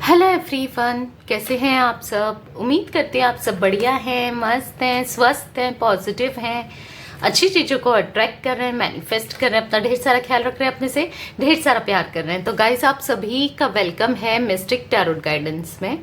Hello everyone, कैसे हैं आप सब। उम्मीद करते हैं आप सब बढ़िया हैं, मस्त हैं, स्वस्थ हैं, पॉजिटिव हैं, अच्छी चीज़ों को अट्रैक्ट कर रहे हैं, मैनिफेस्ट कर रहे हैं, अपना ढेर सारा ख्याल रख रहे हैं, अपने से ढेर सारा प्यार कर रहे हैं। तो गाइस, आप सभी का वेलकम है मिस्टिक टैरोट गाइडेंस में।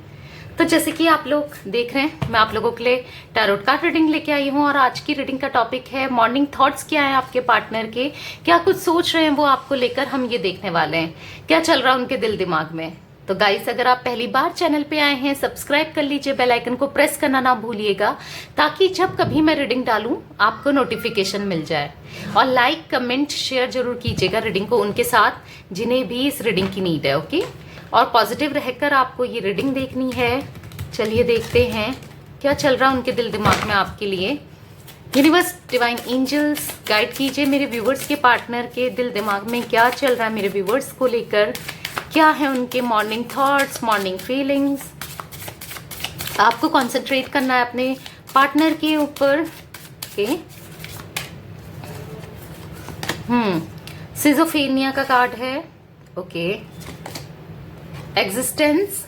तो जैसे कि आप लोग देख रहे हैं, मैं आप लोगों के लिए टैरोट कार्ड रीडिंग लेके आई हूँ और आज की रीडिंग का टॉपिक है मॉर्निंग थॉट्स। क्या है आपके पार्टनर के, क्या कुछ सोच रहे हैं वो आपको लेकर, हम ये देखने वाले हैं क्या चल रहा है उनके दिल दिमाग में। तो गाइस, अगर आप पहली बार चैनल पे आए हैं, सब्सक्राइब कर लीजिए, बेल आइकन को प्रेस करना ना भूलिएगा ताकि जब कभी मैं रीडिंग डालूं आपको नोटिफिकेशन मिल जाए। और लाइक कमेंट शेयर जरूर कीजिएगा रीडिंग को उनके साथ जिन्हें भी इस रीडिंग की नीड है। ओके, और पॉजिटिव रहकर आपको ये रीडिंग देखनी है। चलिए देखते हैं क्या चल रहा है उनके दिल दिमाग में आपके लिए। यूनिवर्स, डिवाइन एंजल्स, गाइड कीजिए मेरे व्यूवर्स के पार्टनर के दिल दिमाग में क्या चल रहा है, मेरे व्यूवर्स को लेकर क्या है उनके मॉर्निंग थॉट्स, मॉर्निंग फीलिंग्स। आपको कंसंट्रेट करना है अपने पार्टनर के ऊपर। ओके, सिजोफेनिया का कार्ड है। Okay, existence,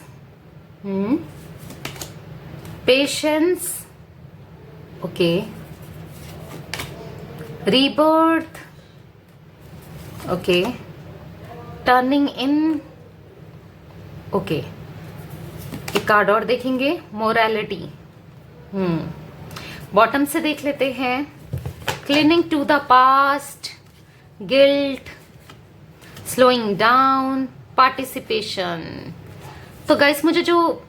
patience, okay, rebirth, okay, turning in, okay, एक कार्ड और देखेंगे, मोरालिटी। बॉटम से देख लेते हैं, cleaning to the past, guilt, slowing down, participation. तो गाइस, मुझे जो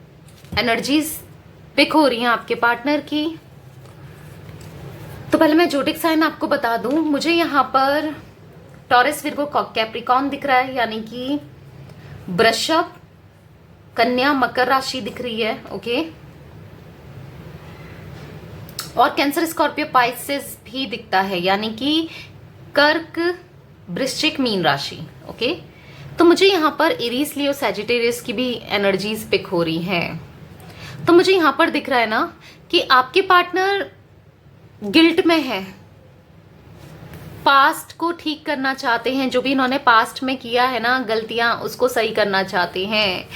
एनर्जीज पिक हो रही हैं आपके पार्टनर की, तो पहले मैं जोडिक साइन आपको बता दूं। मुझे यहाँ पर टॉरस, विर्गो, कैप्रिकॉन दिख रहा है, यानी कि वृषभ, कन्या, मकर राशि दिख रही है। ओके, और कैंसर, स्कॉर्पियो, पाइसेस भी दिखता है, यानी कि कर्क, वृश्चिक, मीन राशि। ओके, तो मुझे यहाँ पर एरीज, लियो, सैजिटेरियस की भी एनर्जीज पिक हो रही हैं। तो मुझे यहाँ पर दिख रहा है ना कि आपके पार्टनर गिल्ट में है, पास्ट को ठीक करना चाहते हैं, जो भी इन्होंने पास्ट में किया है ना गलतियां, उसको सही करना चाहते हैं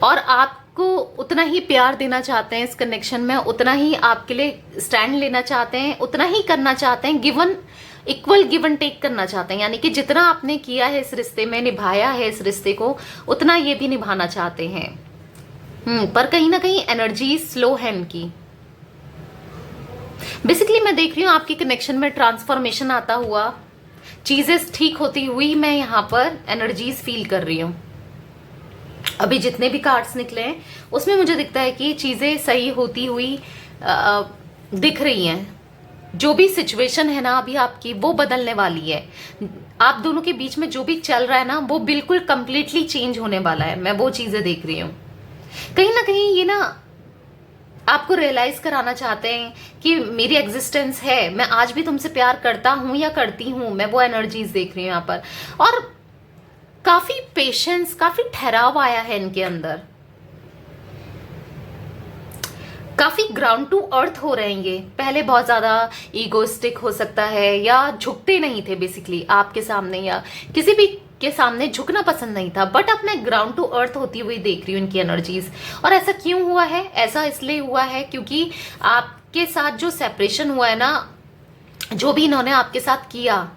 और आपको उतना ही प्यार देना चाहते हैं इस कनेक्शन में, उतना ही आपके लिए स्टैंड लेना चाहते हैं, उतना ही करना चाहते हैं, given equal give and take करना चाहते हैं। यानी कि जितना आपने किया है इस रिश्ते में, निभाया है इस रिश्ते को, उतना ये भी निभाना चाहते हैं। पर कहीं ना कहीं एनर्जी स्लो है इनकी। बेसिकली मैं देख रही हूँ आपके कनेक्शन में ट्रांसफॉर्मेशन आता हुआ, चीजें ठीक होती हुई मैं यहाँ पर एनर्जीज फील कर रही हूँ। अभी जितने भी कार्ड्स निकले हैं उसमें मुझे दिखता है कि चीजें सही होती हुई दिख रही हैं। जो भी सिचुएशन है ना अभी आपकी, वो बदलने वाली है। आप दोनों के बीच में जो भी चल रहा है ना, वो बिल्कुल कंप्लीटली चेंज होने वाला है। मैं वो चीजें देख रही हूँ। कहीं ना कहीं ये ना आपको रियलाइज कराना चाहते हैं कि मेरी एग्जिस्टेंस है, मैं आज भी तुमसे प्यार करता हूं या करती हूं। मैं वो एनर्जीज देख रही हूं यहाँ पर, और काफी पेशेंस, काफी ठहराव आया है इनके अंदर, काफी ग्राउंड टू अर्थ हो रहे हैं ये। पहले बहुत ज्यादा ईगोइस्टिक हो सकता है, या झुकते नहीं थे बेसिकली आपके सामने, या किसी भी के सामने झुकना पसंद नहीं था, बट अब मैं ग्राउंड टू अर्थ होती हुई देख रही हूँ इनकी एनर्जीज। और ऐसा क्यों हुआ है? ऐसा इसलिए हुआ है क्योंकि आपके साथ जो सेपरेशन हुआ है ना, जो भी इन्होंने आपके साथ किया,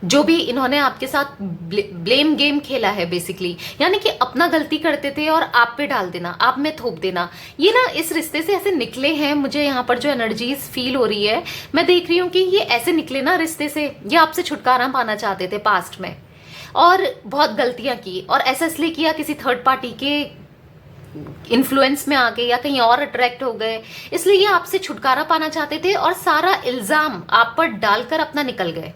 जो भी इन्होंने आपके साथ ब्लेम गेम खेला है बेसिकली, यानी कि अपना गलती करते थे और आप पे डाल देना, आप में थोप देना, ये ना इस रिश्ते से ऐसे निकले हैं। मुझे यहाँ पर जो एनर्जीज फील हो रही है, मैं देख रही हूँ कि ये ऐसे निकले ना रिश्ते से, ये आपसे छुटकारा पाना चाहते थे पास्ट में, और बहुत गलतियां की, और ऐसा इसलिए किया किसी थर्ड पार्टी के इन्फ्लुएंस में आ गए या कहीं और अट्रैक्ट हो गए, इसलिए ये आपसे छुटकारा पाना चाहते थे और सारा इल्जाम आप पर डालकर अपना निकल गए।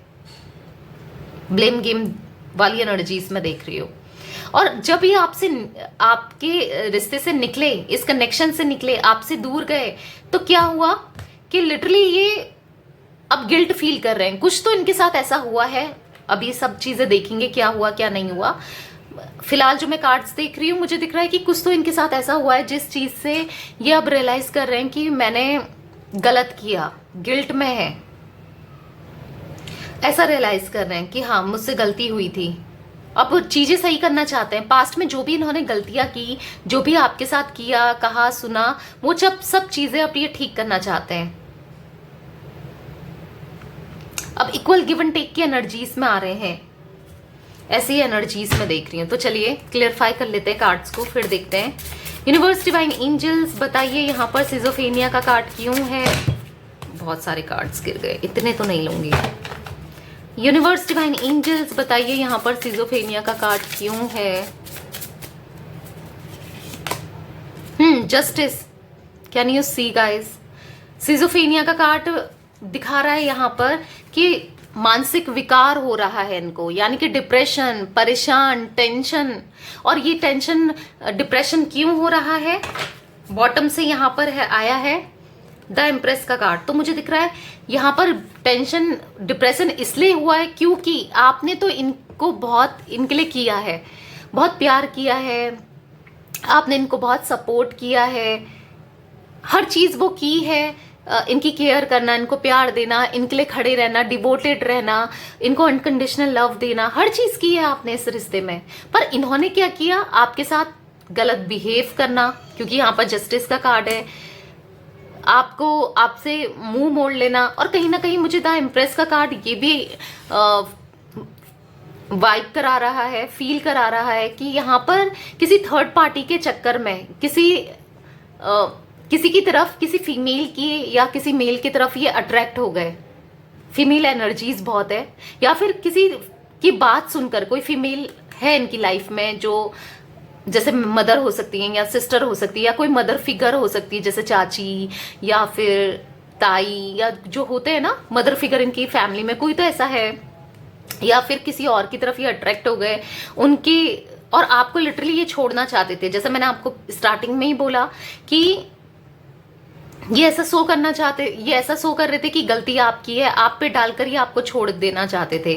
ब्लेम गेम वाली एनर्जीज में देख रही हूँ। और जब ये आपसे, आपके रिश्ते से निकले, इस कनेक्शन से निकले, आपसे दूर गए, तो क्या हुआ कि लिटरली ये अब गिल्ट फील कर रहे हैं। कुछ तो इनके साथ ऐसा हुआ है, अब ये सब चीजें देखेंगे क्या हुआ क्या नहीं हुआ। फिलहाल जो मैं कार्ड्स देख रही हूँ, मुझे दिख रहा है कि कुछ तो इनके साथ ऐसा हुआ है जिस चीज से ये अब रियलाइज कर रहे हैं कि मैंने गलत किया, गिल्ट में है, ऐसा रियलाइज कर रहे हैं कि हाँ मुझसे गलती हुई थी। अब चीजें सही करना चाहते हैं। पास्ट में जो भी इन्होंने गलतियां की, जो भी आपके साथ किया, कहा, सुना, वो सब चीजें अब ये ठीक करना चाहते हैं। अब इक्वल गिव एंड टेक की एनर्जीज में आ रहे हैं, ऐसी एनर्जीज में देख रही हूँ। तो चलिए क्लियरफाई कर लेते हैं कार्ड्स को, फिर देखते हैं। यूनिवर्स डिवाइन एंजल्स बताइए यहाँ पर सिजोफेनिया का कार्ड क्यों है। बहुत सारे कार्ड्स गिर गए, इतने तो नहीं लूंगी। यूनिवर्स डिवाइन एंजल्स बताइए यहाँ पर सिजोफेनिया का कार्ड क्यों है। Justice, can you see guys, schizophrenia का कार्ड दिखा रहा है यहाँ पर कि मानसिक विकार हो रहा है इनको, यानी कि डिप्रेशन, परेशान, टेंशन। और ये टेंशन, डिप्रेशन क्यों हो रहा है, बॉटम से यहाँ पर है, आया है द एम्प्रेस का कार्ड। तो मुझे दिख रहा है यहाँ पर टेंशन, डिप्रेशन इसलिए हुआ है क्योंकि आपने तो इनको बहुत, इनके लिए किया है, बहुत प्यार किया है, आपने इनको बहुत सपोर्ट किया है, हर चीज वो की है। इनकी केयर करना, इनको प्यार देना, इनके लिए खड़े रहना, डिवोटेड रहना, इनको अनकंडीशनल लव देना, हर चीज की है आपने इस रिश्ते में। पर इन्होंने क्या किया, आपके साथ गलत बिहेव करना, क्योंकि यहाँ पर जस्टिस का कार्ड है, आपको, आपसे मुंह मोड़ लेना। और कहीं ना कहीं मुझे द इम्प्रेस का कार्ड ये भी वाइब करा रहा है, फील करा रहा है कि यहाँ पर किसी थर्ड पार्टी के चक्कर में किसी की तरफ, किसी फीमेल की या किसी मेल की तरफ ये अट्रैक्ट हो गए। फीमेल एनर्जीज बहुत है, या फिर किसी की बात सुनकर, कोई फीमेल है इनकी लाइफ में जो जैसे मदर हो सकती है या सिस्टर हो सकती है, या कोई मदर फिगर हो सकती है जैसे चाची या फिर ताई, या जो होते हैं ना मदर फिगर इनकी फैमिली में, कोई तो ऐसा है। या फिर किसी और की तरफ ये अट्रैक्ट हो गए उनकी, और आपको लिटरली ये छोड़ना चाहते थे। जैसे मैंने आपको स्टार्टिंग में ही बोला कि ये ऐसा शो करना चाहते, ये ऐसा शो कर रहे थे कि गलती आपकी है, आप पे डालकर ये आपको छोड़ देना चाहते थे।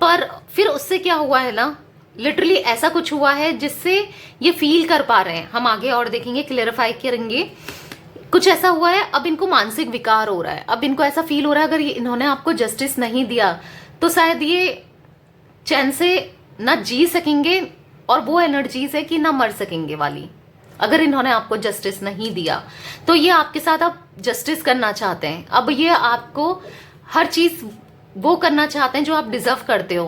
पर फिर उससे क्या हुआ है ना, लिटरली ऐसा कुछ हुआ है जिससे ये फील कर पा रहे हैं। हम आगे और देखेंगे, क्लियरिफाई करेंगे। कुछ ऐसा हुआ है, अब इनको मानसिक विकार हो रहा है, अब इनको ऐसा फील हो रहा है अगर इन्होंने आपको जस्टिस नहीं दिया तो शायद ये चैन से ना जी सकेंगे, और वो एनर्जीज है कि ना मर सकेंगे वाली। अगर इन्होंने आपको जस्टिस नहीं दिया तो ये आपके साथ अब जस्टिस करना चाहते हैं। अब ये आपको हर चीज वो करना चाहते हैं जो आप डिजर्व करते हो,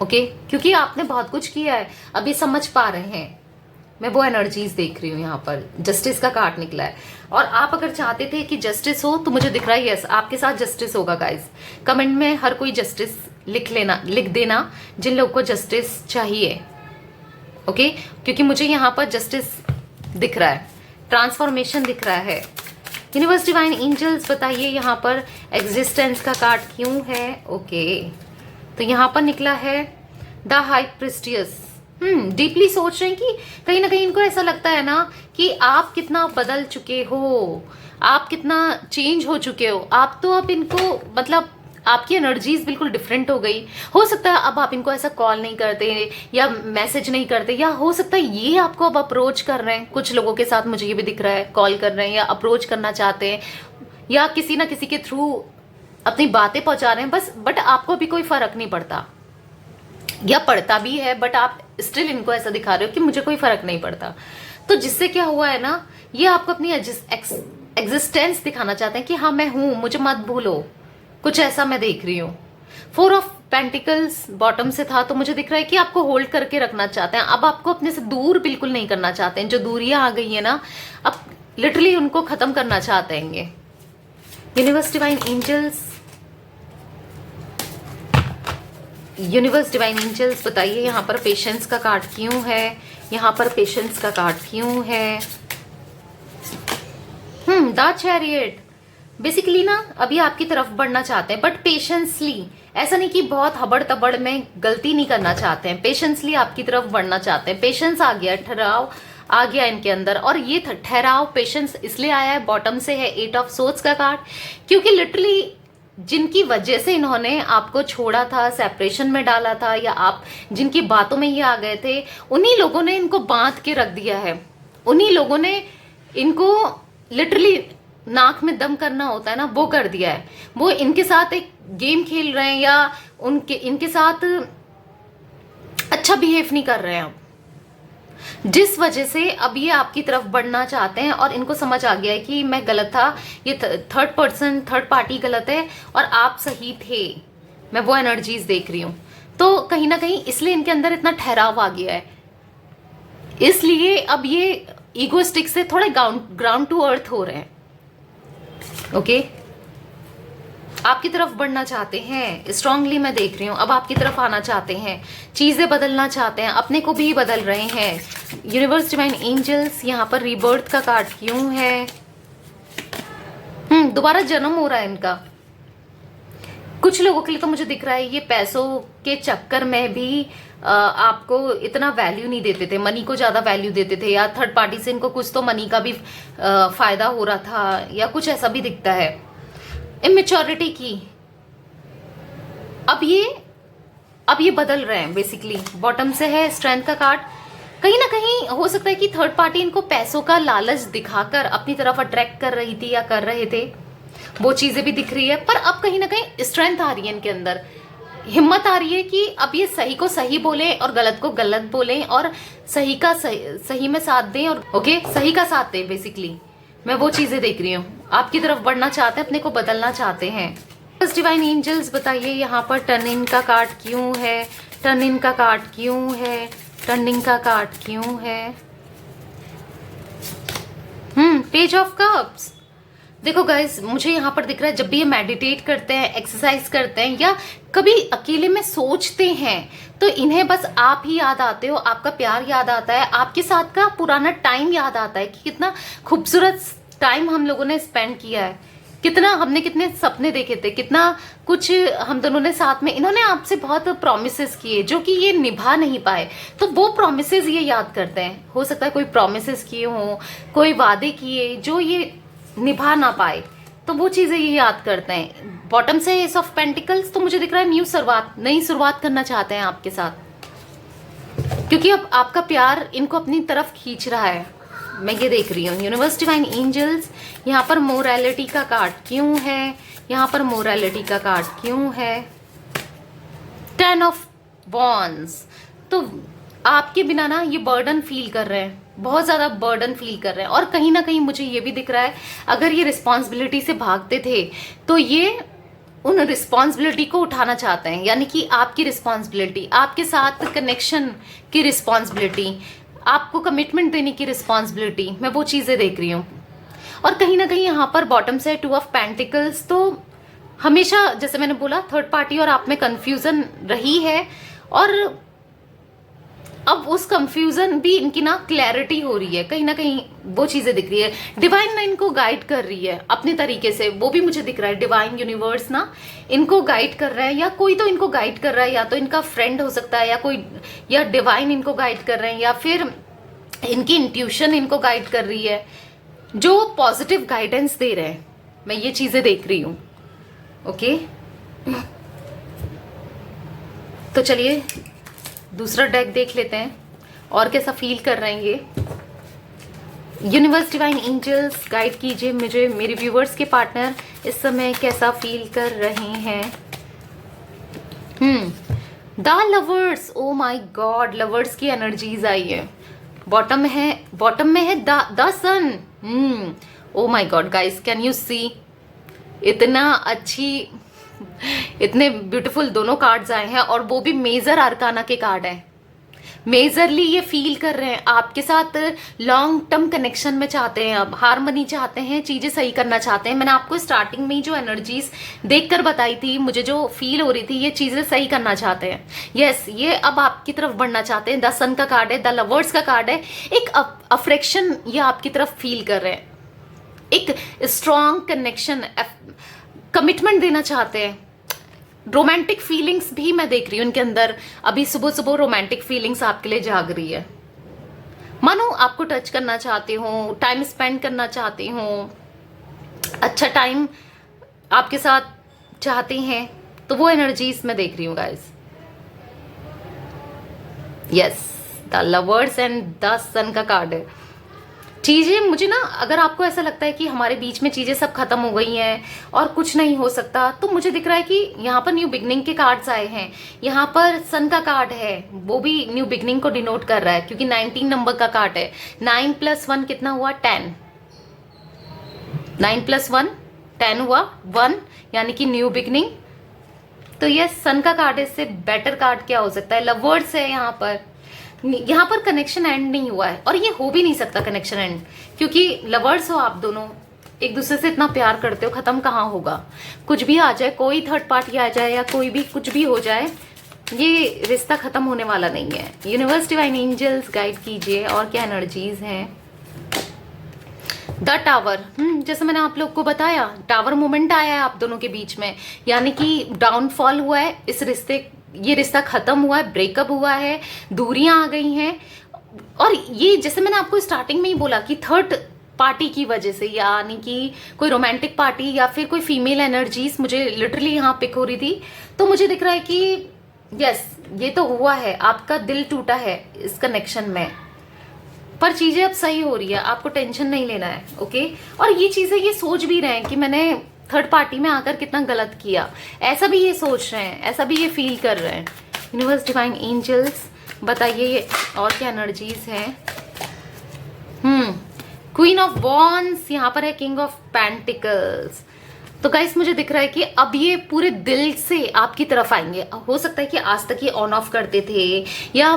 ओके, क्योंकि आपने बहुत कुछ किया है, अब ये समझ पा रहे हैं। मैं वो एनर्जीज देख रही हूँ यहाँ पर, जस्टिस का कार्ड निकला है। और आप अगर चाहते थे कि जस्टिस हो तो मुझे दिख रहा है यस, आपके साथ जस्टिस होगा गाइज। कमेंट में हर कोई जस्टिस लिख देना जिन लोगों को जस्टिस चाहिए, ओके, क्योंकि मुझे यहाँ पर जस्टिस दिख रहा है, ट्रांसफॉर्मेशन दिख रहा है। यूनिवर्स डिवाइन एंजल्स बताइए यहाँ पर एग्जिस्टेंस का कार्ड क्यों है, ओके। तो यहाँ पर निकला है द हाई प्रिस्टियस। डीपली सोच रहे हैं कि कहीं ना कहीं इनको ऐसा लगता है ना कि आप कितना बदल चुके हो, आप कितना चेंज हो चुके हो। आप तो अब इनको, मतलब आपकी एनर्जीज बिल्कुल डिफरेंट हो गई। हो सकता है अब आप इनको ऐसा कॉल नहीं करते या मैसेज नहीं करते, या हो सकता है ये आपको अब अप्रोच कर रहे हैं। कुछ लोगों के साथ मुझे ये भी दिख रहा है, कॉल कर रहे हैं या अप्रोच करना चाहते हैं, या किसी ना किसी के थ्रू अपनी बातें पहुंचा रहे हैं बस। बट आपको भी कोई फर्क नहीं पड़ता, या पड़ता भी है बट आप स्टिल इनको ऐसा दिखा रहे हो कि मुझे कोई फर्क नहीं पड़ता। तो जिससे क्या हुआ है ना, ये आपको अपनी एग्जिस्टेंस दिखाना चाहते हैं कि हाँ मैं हूं, मुझे मत भूलो। कुछ ऐसा मैं देख रही हूँ। 4 ऑफ पेंटिकल्स बॉटम से था, तो मुझे दिख रहा है कि आपको होल्ड करके रखना चाहते हैं। अब आपको अपने से दूर बिल्कुल नहीं करना चाहते हैं। जो दूरियां आ गई है ना, अब लिटरली उनको खत्म करना चाहते हैं ये। Universe divine angels, universe divine angels बताइए यहाँ पर पेशेंस का कार्ड क्यों है, यहाँ पर पेशेंस का कार्ड क्यों है। द चैरियट, बेसिकली ना अभी आपकी तरफ बढ़ना चाहते हैं बट पेशेंसली, ऐसा नहीं कि बहुत हबड़ तबड़ में गलती नहीं करना चाहते हैं, पेशेंसली आपकी तरफ बढ़ना चाहते हैं। पेशेंस आ गया, ठहराव आ गया इनके अंदर। और ये ठहराव, पेशेंस इसलिए आया है, बॉटम से है 8 ऑफ सोर्ड्स का कार्ड, क्योंकि लिटरली जिनकी वजह से इन्होंने आपको छोड़ा था, सेपरेशन में डाला था, या आप जिनकी बातों में ये आ गए थे, उन्हीं लोगों ने इनको बांध के रख दिया है। उन्हीं लोगों ने इनको लिटरली नाक में दम करना होता है ना, वो कर दिया है। वो इनके साथ एक गेम खेल रहे हैं, या इनके साथ अच्छा बिहेव नहीं कर रहे हैं अब, जिस वजह से अब ये आपकी तरफ बढ़ना चाहते हैं और इनको समझ आ गया है कि मैं गलत था, ये थर्ड पार्टी गलत है और आप सही थे। मैं वो एनर्जीज देख रही हूँ। तो कहीं ना कहीं इसलिए इनके अंदर इतना ठहराव आ गया है, इसलिए अब ये ईगोस्टिक से थोड़े ग्राउंड टू अर्थ हो रहे हैं। ओके, आपकी तरफ बढ़ना चाहते हैं, स्ट्रांगली मैं देख रही हूँ। अब आपकी तरफ आना चाहते हैं, चीजें बदलना चाहते हैं, अपने को भी बदल रहे हैं। यूनिवर्स, डिवाइन एंजल्स, यहाँ पर रीबर्थ का कार्ड क्यों है? दोबारा जन्म हो रहा है इनका। कुछ लोगों के लिए तो मुझे दिख रहा है ये पैसों के चक्कर में भी आपको इतना वैल्यू नहीं देते थे, मनी को ज्यादा वैल्यू देते थे, या थर्ड पार्टी से इनको कुछ तो मनी का भी फायदा हो रहा था, या कुछ ऐसा भी दिखता है। इमेच्योरिटी की अब ये बदल रहे हैं बेसिकली। बॉटम से है स्ट्रेंथ का कार्ड। कहीं ना कहीं हो सकता है कि थर्ड पार्टी इनको पैसों का लालच दिखाकर अपनी तरफ अट्रैक्ट कर रही थी या कर रहे थे, वो चीजें भी दिख रही है। पर अब कहीं ना कहीं स्ट्रेंथ आ रही है इनके अंदर, हिम्मत आ रही है कि अब ये सही को सही बोलें और गलत को गलत बोलें, और सही का सही में साथ दें, और ओके सही का साथ दें बेसिकली। मैं वो चीजें देख रही हूँ। आपकी तरफ बढ़ना चाहते हैं, अपने को बदलना चाहते हैं। बस डिवाइन एंजल्स बताइए यहाँ पर टर्निंग का कार्ड क्यों है? टर्निंग का कार्ड क्यों है? टर्निंग का कार्ड क्यों है? Page of cups. देखो गाइस, मुझे यहाँ पर दिख रहा है जब भी ये मेडिटेट करते हैं, एक्सरसाइज करते हैं, या कभी अकेले में सोचते हैं, तो इन्हें बस आप ही याद आते हो, आपका प्यार याद आता है, आपके साथ का पुराना टाइम याद आता है कि कितना खूबसूरत टाइम हम लोगों ने स्पेंड किया है, कितने सपने देखे थे, कितना कुछ हम दोनों ने साथ में। इन्होंने आपसे बहुत प्रोमिसेस किए जो कि ये निभा नहीं पाए, तो वो प्रोमिसेस ये याद करते हैं। हो सकता है कोई प्रोमिसेस किए हों, कोई वादे किए जो ये निभा ना पाए, तो वो चीजें ये याद करते हैं। बॉटम से एस ऑफ पेंटिकल्स, तो मुझे दिख रहा है नई शुरुआत करना चाहते हैं आपके साथ, क्योंकि अब आपका प्यार इनको अपनी तरफ खींच रहा है। मैं ये देख रही हूँ। यूनिवर्स, डिवाइन एंजल्स, यहाँ पर मोरालिटी का कार्ड क्यों है? यहाँ पर मोरालिटी का कार्ड क्यों है? 10 ऑफ वॉन्ड्स। तो आपके बिना ना ये बर्डन फील कर रहे हैं, बहुत ज्यादा बर्डन फील कर रहे हैं। और कहीं ना कहीं मुझे ये भी दिख रहा है, अगर ये रिस्पॉन्सिबिलिटी से भागते थे तो ये उन रिस्पॉन्सिबिलिटी को उठाना चाहते हैं, यानी कि आपकी रिस्पॉन्सिबिलिटी, आपके साथ कनेक्शन की रिस्पॉन्सिबिलिटी, आपको कमिटमेंट देने की रिस्पॉन्सिबिलिटी, मैं वो चीजें देख रही हूँ। और कहीं ना कहीं यहाँ पर बॉटम से 2 ऑफ पेंटिकल्स। तो हमेशा जैसे मैंने बोला, थर्ड पार्टी और आप में कंफ्यूजन रही है, और अब उस कंफ्यूजन भी इनकी ना क्लैरिटी हो रही है। कहीं ना कहीं वो चीजें दिख रही है। डिवाइन ना इनको गाइड कर रही है अपने तरीके से, वो भी मुझे दिख रहा है। डिवाइन यूनिवर्स ना इनको गाइड कर रहा है, या कोई तो इनको गाइड कर रहा है, या तो इनका फ्रेंड हो सकता है, या कोई, या डिवाइन इनको गाइड कर रहे हैं, या फिर इनकी इंट्यूशन इनको गाइड कर रही है, जो पॉजिटिव गाइडेंस दे रहे हैं। मैं ये चीजें देख रही हूँ। ओके, तो चलिए दूसरा डेक देख लेते हैं और कैसा फील कर रहे हैं ये। यूनिवर्स, डिवाइन एंजल्स, गाइड कीजिए मुझे, मेरे व्यूवर्स के पार्टनर इस समय कैसा फील कर रहे हैं। The lovers, oh my God, lovers की एनर्जीज आई है। बॉटम में है the sun. Oh my God guys, can you see, इतने ब्यूटीफुल दोनों कार्ड्स आए हैं, और वो भी मेजर आर्काना के कार्ड हैं। मेजरली ये फील कर रहे हैं आपके साथ लॉन्ग टर्म कनेक्शन में चाहते हैं, अब हारमनी चाहते हैं, चीजें सही करना चाहते हैं। मैंने आपको स्टार्टिंग में ही जो एनर्जीज देखकर बताई थी, मुझे जो फील हो रही थी, ये चीजें सही करना चाहते हैं। यस, ये अब आपकी तरफ बढ़ना चाहते हैं। द सन का कार्ड है, द लवर्स का कार्ड है। एक अफ्रेक्शन ये आपकी तरफ फील कर रहे हैं, एक स्ट्रॉन्ग कनेक्शन, कमिटमेंट देना चाहते हैं। रोमांटिक फीलिंग्स भी मैं देख रही हूँ इनके अंदर। अभी सुबह सुबह रोमांटिक फीलिंग्स आपके लिए जाग रही है, मानो आपको टच करना चाहते हो, टाइम स्पेंड करना चाहते हो, अच्छा टाइम आपके साथ चाहते हैं, तो वो एनर्जीज मैं देख रही हूँ guys. Yes, the lovers and the sun का कार्ड है। चीज़ें मुझे ना, अगर आपको ऐसा लगता है कि हमारे बीच में चीज़ें सब खत्म हो गई हैं और कुछ नहीं हो सकता, तो मुझे दिख रहा है कि यहाँ पर न्यू बिगनिंग के कार्ड्स आए हैं। यहाँ पर सन का कार्ड है, वो भी न्यू बिगनिंग को डिनोट कर रहा है, क्योंकि 19 नंबर का कार्ड है। 9 + 1 कितना हुआ? 10। 9 + 1 10 हुआ, 1, यानी कि न्यू बिगनिंग। तो ये सन का कार्ड है, इससे बेटर कार्ड क्या हो सकता है? लवर्स है यहाँ पर कनेक्शन एंड नहीं हुआ है, और ये हो भी नहीं सकता कनेक्शन एंड, क्योंकि लवर्स हो आप दोनों, एक दूसरे से इतना प्यार करते हो, खत्म कहाँ होगा? कुछ भी आ जाए, कोई थर्ड पार्टी आ जाए या कोई भी कुछ भी हो जाए, ये रिश्ता खत्म होने वाला नहीं है। यूनिवर्स, डिवाइन एंजल्स गाइड कीजिए, और क्या एनर्जीज हैं? द टावर, जैसे मैंने आप लोग को बताया, टावर मोमेंट आया है आप दोनों के बीच में, यानी कि डाउनफॉल हुआ है इस रिश्ते, ये रिश्ता खत्म हुआ है, ब्रेकअप हुआ है, दूरियां आ गई हैं। और ये जैसे मैंने आपको स्टार्टिंग में ही बोला कि थर्ड पार्टी की वजह से, यानी कि कोई रोमांटिक पार्टी या फिर कोई फीमेल एनर्जीज मुझे लिटरली यहाँ पिक हो रही थी। तो मुझे दिख रहा है कि यस, ये तो हुआ है, आपका दिल टूटा है इस कनेक्शन में, पर चीजें अब सही हो रही है, आपको टेंशन नहीं लेना है। ओके, और ये चीजें ये सोच भी रहे हैं कि मैंने थर्ड पार्टी में आकर कितना गलत किया, ऐसा भी ये सोच रहे हैं, ऐसा भी ये फील कर रहे हैं। यूनिवर्स, डिवाइन एंजल्स बताइए ये और क्या एनर्जीज हैं? क्वीन ऑफ वॉन्ड्स, यहाँ पर है किंग ऑफ पेंटिकल्स। तो गाइस मुझे दिख रहा है कि अब ये पूरे दिल से आपकी तरफ आएंगे। हो सकता है कि आज तक ये ऑन ऑफ करते थे, या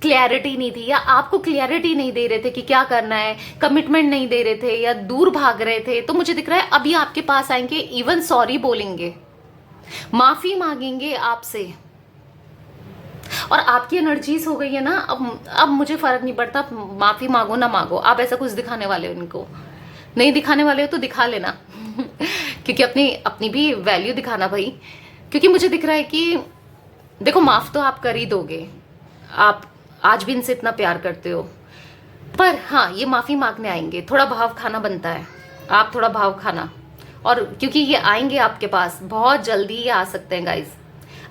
क्लैरिटी नहीं थी, या आपको क्लैरिटी नहीं दे रहे थे कि क्या करना है, कमिटमेंट नहीं दे रहे थे, या दूर भाग रहे थे। तो मुझे दिख रहा है अभी आपके पास आएंगे, इवन सॉरी बोलेंगे, माफी मांगेंगे आपसे। और आपकी एनर्जीज हो गई है ना, अब मुझे फर्क नहीं पड़ता, माफी मांगो ना मांगो, आप ऐसा कुछ दिखाने वाले हो इनको, नहीं दिखाने वाले हो तो दिखा लेना क्योंकि अपनी भी वैल्यू दिखाना भाई। क्योंकि मुझे दिख रहा है कि देखो, माफ तो आप कर ही दोगे, आप आज भी इनसे इतना प्यार करते हो, पर हाँ, ये माफी मांगने आएंगे, थोड़ा भाव खाना बनता है, आप थोड़ा भाव खाना। और क्योंकि ये आएंगे आपके पास, बहुत जल्दी ये आ सकते हैं गाइज,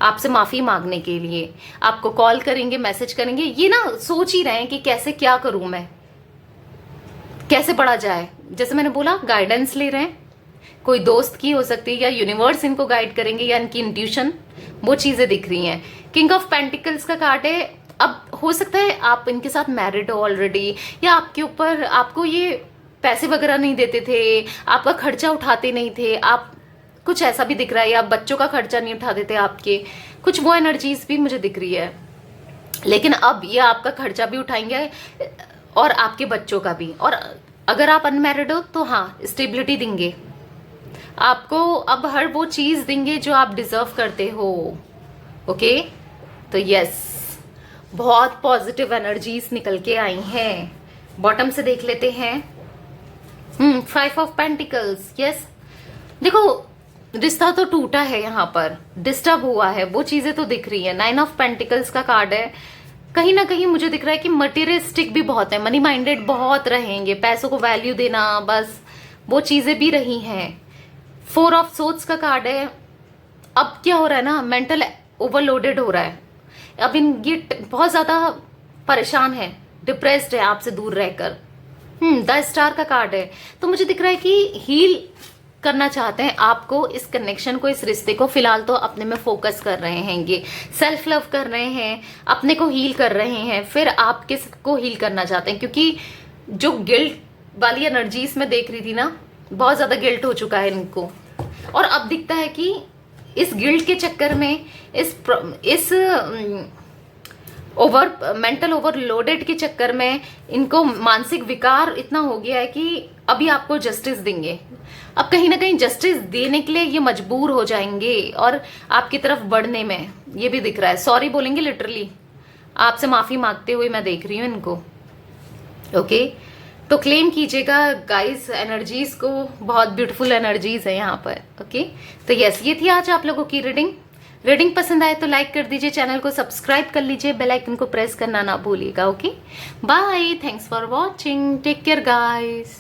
आपसे माफी मांगने के लिए आपको कॉल करेंगे, मैसेज करेंगे। ये ना सोच ही रहे हैं कि कैसे क्या करूं मैं, कैसे पढ़ा जाए। जैसे मैंने बोला, गाइडेंस ले रहे हैं, कोई दोस्त की हो सकती है, या यूनिवर्स इनको गाइड करेंगे, या इनकी इंट्यूशन, वो चीजें दिख रही हैं। किंग ऑफ पेंटिकल्स का कार्ड है। अब हो सकता है आप इनके साथ मैरिड हो ऑलरेडी, या आपके ऊपर, आपको ये पैसे वगैरह नहीं देते थे, आपका खर्चा उठाते नहीं थे, आप कुछ ऐसा भी दिख रहा है, या बच्चों का खर्चा नहीं उठाते थे आपके, कुछ वो एनर्जीज भी मुझे दिख रही है। लेकिन अब ये आपका खर्चा भी उठाएंगे, और आपके बच्चों का भी। और अगर आप अनमैरिड हो तो हाँ, स्टेबिलिटी देंगे आपको, अब हर वो चीज देंगे जो आप डिजर्व करते हो। ओके, तो यस, बहुत पॉजिटिव एनर्जीज निकल के आई हैं। बॉटम से देख लेते हैं। 5 ऑफ पेंटिकल्स, यस। देखो, रिश्ता तो टूटा है, यहाँ पर डिस्टर्ब हुआ है, वो चीजें तो दिख रही है। 9 ऑफ पेंटिकल्स का कार्ड है। कहीं ना कहीं मुझे दिख रहा है कि मटेरियलिस्टिक भी बहुत है, मनी माइंडेड बहुत रहेंगे, पैसों को वैल्यू देना, बस वो चीजें भी रही हैं। 4 ऑफ सोर्ड्स का कार्ड है। अब क्या हो रहा है ना, मेंटल ओवरलोडेड हो रहा है, अब ये बहुत ज्यादा परेशान है, डिप्रेस्ड है आपसे दूर रहकर। द स्टार का कार्ड है। तो मुझे दिख रहा है कि हील करना चाहते हैं आपको, इस कनेक्शन को, इस रिश्ते को। फिलहाल तो अपने में फोकस कर रहे हैं, ये सेल्फ लव कर रहे हैं, अपने को हील कर रहे हैं, फिर आप किसको हील करना चाहते हैं। क्योंकि जो गिल्ट वाली एनर्जीज में देख रही थी ना, बहुत ज्यादा गिल्ट हो चुका है इनको, और अब दिखता है कि इस गिल्ट के चक्कर में, इस मेंटल ओवरलोडेड के चक्कर में इनको मानसिक विकार इतना हो गया है कि अभी आपको जस्टिस देंगे। अब कहीं ना कहीं जस्टिस देने के लिए ये मजबूर हो जाएंगे, और आपकी तरफ बढ़ने में ये भी दिख रहा है। सॉरी बोलेंगे, लिटरली आपसे माफी मांगते हुए मैं देख रही हूँ इनको। ओके, तो क्लेम कीजिएगा गाइस एनर्जीज को, बहुत ब्यूटीफुल एनर्जीज है यहाँ पर। ओके, तो यस, ये थी आज आप लोगों की रीडिंग पसंद आए तो लाइक कर दीजिए, चैनल को सब्सक्राइब कर लीजिए, बेल आइकन को प्रेस करना ना भूलिएगा। Okay, bye, thanks for watching, take care guys.